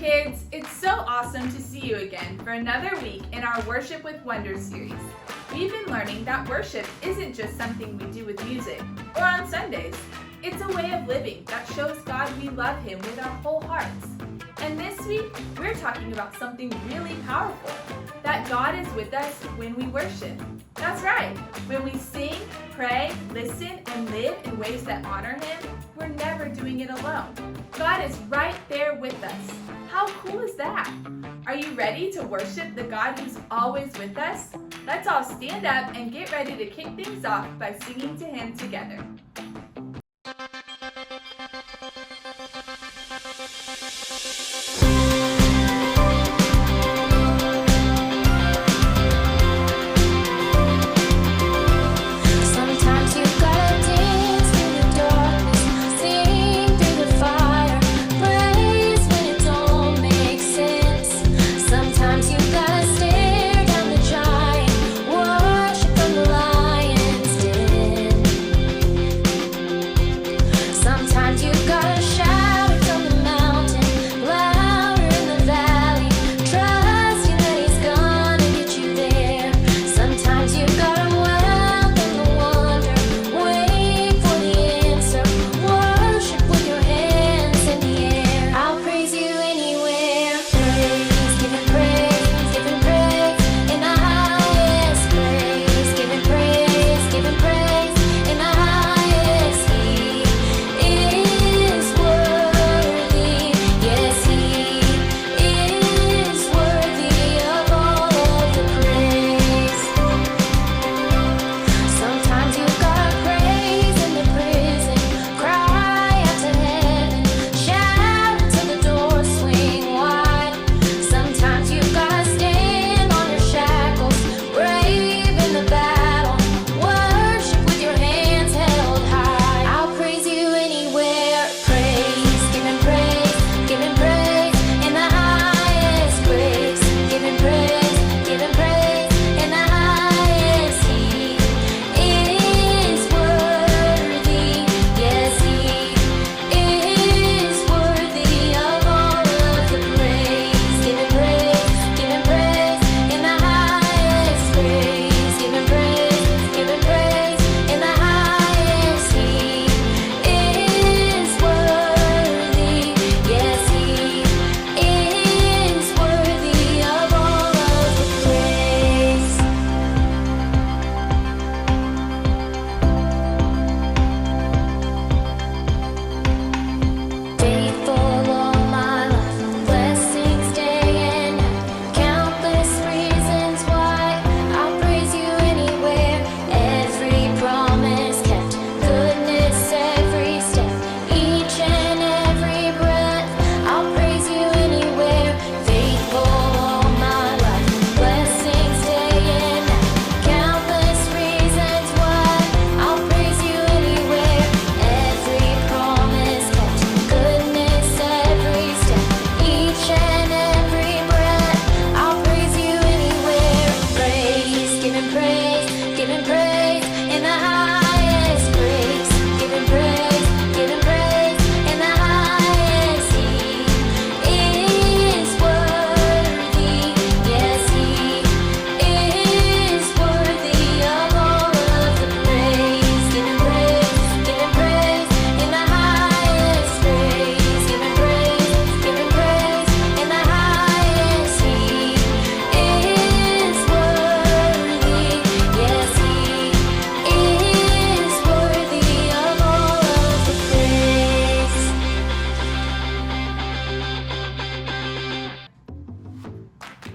kids, it's so awesome to see you again for another week in our Worship with Wonder series. We've been learning that worship isn't just something we do with music or on Sundays. It's a way of living that shows God we love Him with our whole hearts. And this week, we're talking about something really powerful, that God is with us when we worship. That's right, when we sing, pray, listen, and live in ways that honor Him, we're never doing it alone. God is right there with us. How cool is that? Are you ready to worship the God who's always with us? Let's all stand up and get ready to kick things off by singing to Him together.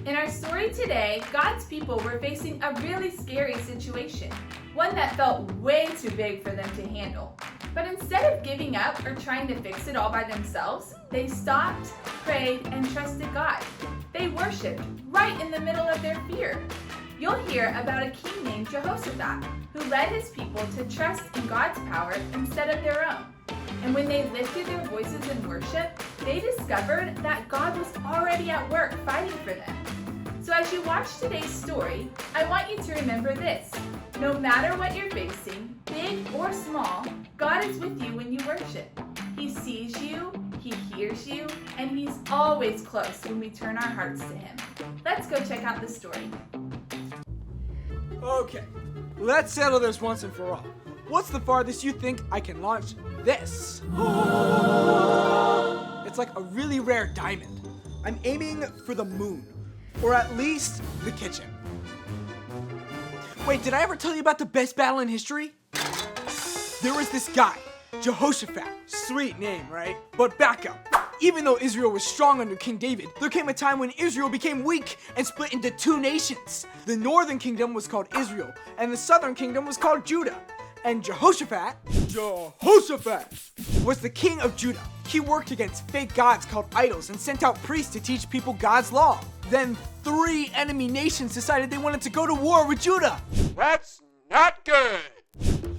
In our story today, God's people were facing a really scary situation, one that felt way too big for them to handle. But instead of giving up or trying to fix it all by themselves, they stopped, prayed, and trusted God. They worshiped right in the middle of their fear. You'll hear about a king named Jehoshaphat who led his people to trust in God's power instead of their own. And when they lifted their voices in worship, they discovered that God was already at work fighting for them. So as you watch today's story, I want you to remember this. No matter what you're facing, big or small, God is with you when you worship. He sees you, He hears you, and he's always close when we turn our hearts to him. Let's go check out the story. Okay, let's settle this once and for all. What's the farthest you think I can launch this? It's like a really rare diamond. I'm aiming for the moon, or at least the kitchen. Wait, did I ever tell you about the best battle in history? There was this guy, Jehoshaphat. Sweet name, right? But back up. Even though Israel was strong under King David, there came a time when Israel became weak and split into two nations. The northern kingdom was called Israel, and the southern kingdom was called Judah. And Jehoshaphat was the king of Judah. He worked against fake gods called idols and sent out priests to teach people God's law. Then 3 enemy nations decided they wanted to go to war with Judah. That's not good.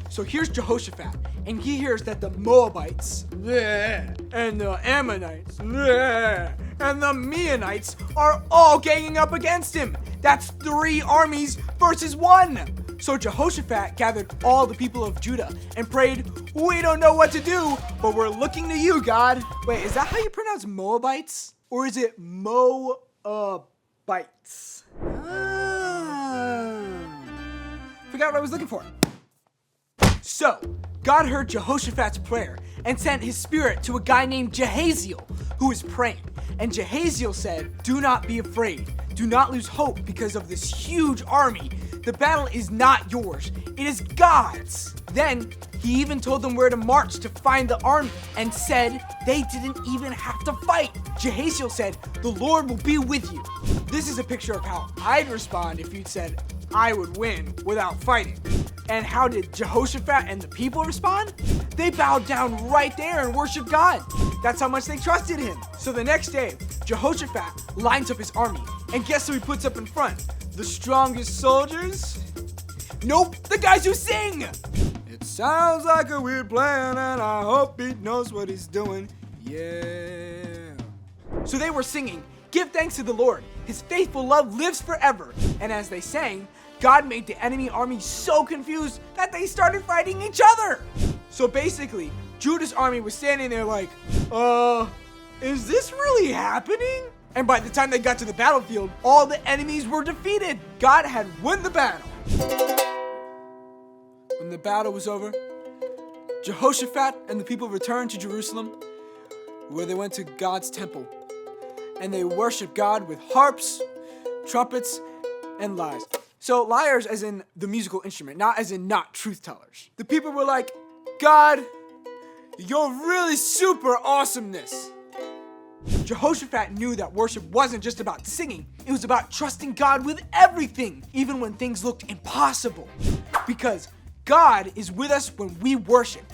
So here's Jehoshaphat, and he hears that the Moabites, and the Ammonites, and the Meunites are all ganging up against him. That's 3 armies versus 1. So Jehoshaphat gathered all the people of Judah and prayed, "We don't know what to do, but we're looking to you, God." Wait, is that how you pronounce Moabites? Or is it Mo-bites? Forgot what I was looking for. So, God heard Jehoshaphat's prayer and sent his spirit to a guy named Jehaziel, who was praying. And Jehaziel said, "Do not be afraid. Do not lose hope because of this huge army. The battle is not yours. It is God's." Then, he even told them where to march to find the army and said they didn't even have to fight. Jehaziel said, "The Lord will be with you." This is a picture of how I'd respond if you'd said I would win without fighting. And how did Jehoshaphat and the people respond? They bowed down right there and worshiped God. That's how much they trusted him. So the next day, Jehoshaphat lines up his army. And guess who he puts up in front? The strongest soldiers? Nope, the guys who sing! It sounds like a weird plan, and I hope he knows what he's doing. Yeah. So they were singing, "Give thanks to the Lord. His faithful love lives forever." And as they sang, God made the enemy army so confused that they started fighting each other. So basically, Judah's army was standing there like, is this really happening? And by the time they got to the battlefield, all the enemies were defeated. God had won the battle. When the battle was over, Jehoshaphat and the people returned to Jerusalem, where they went to God's temple. And they worshiped God with harps, trumpets, and lyres. So lyres as in the musical instrument, not as in not truth tellers. The people were like, "God, you're really super awesomeness." Jehoshaphat knew that worship wasn't just about singing. It was about trusting God with everything, even when things looked impossible. Because God is with us when we worship.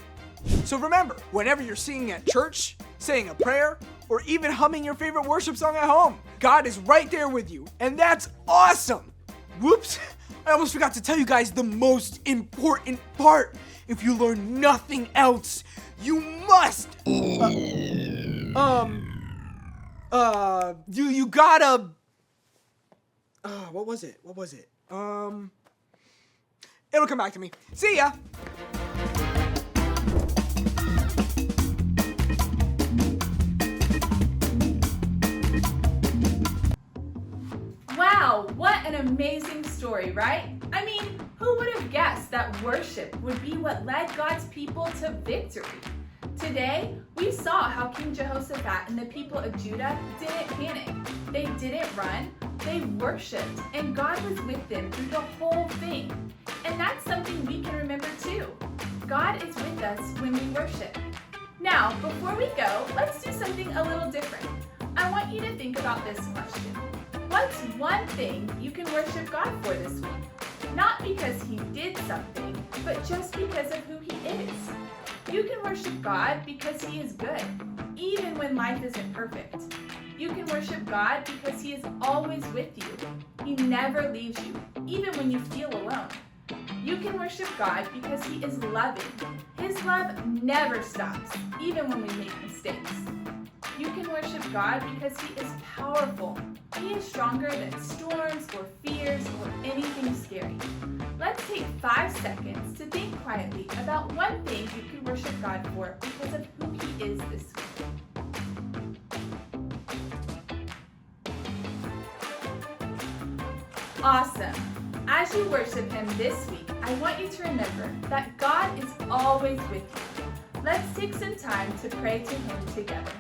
So remember, whenever you're singing at church, saying a prayer, or even humming your favorite worship song at home, God is right there with you, and that's awesome. Whoops, I almost forgot to tell you guys the most important part. If you learn nothing else, you must, you gotta, what was it? It'll come back to me. See ya. Wow, what an amazing story, right? I mean, who would have guessed that worship would be what led God's people to victory? Today, we saw how King Jehoshaphat and the people of Judah didn't panic. They didn't run, they worshiped, and God was with them through the whole thing. And that's something we can remember too. God is with us when we worship. Now, before we go, let's do something a little different. I want you to think about this question. What's one thing you can worship God for this week? Not because He did something, but just because of who He is. You can worship God because He is good, even when life isn't perfect. You can worship God because He is always with you. He never leaves you, even when you feel alone. You can worship God because He is loving. His love never stops, even when we make mistakes. You can worship God because He is powerful. He is stronger than storms or fears or anything scary. Let's take 5 seconds to think quietly about one thing you can worship God for because of who He is this week. Awesome. As you worship Him this week, I want you to remember that God is always with you. Let's take some time to pray to Him together.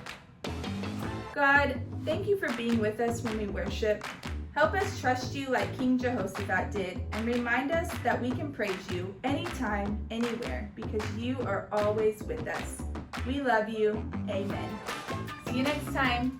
God, thank you for being with us when we worship. Help us trust you like King Jehoshaphat did, and remind us that we can praise you anytime, anywhere, because you are always with us. We love you. Amen. See you next time.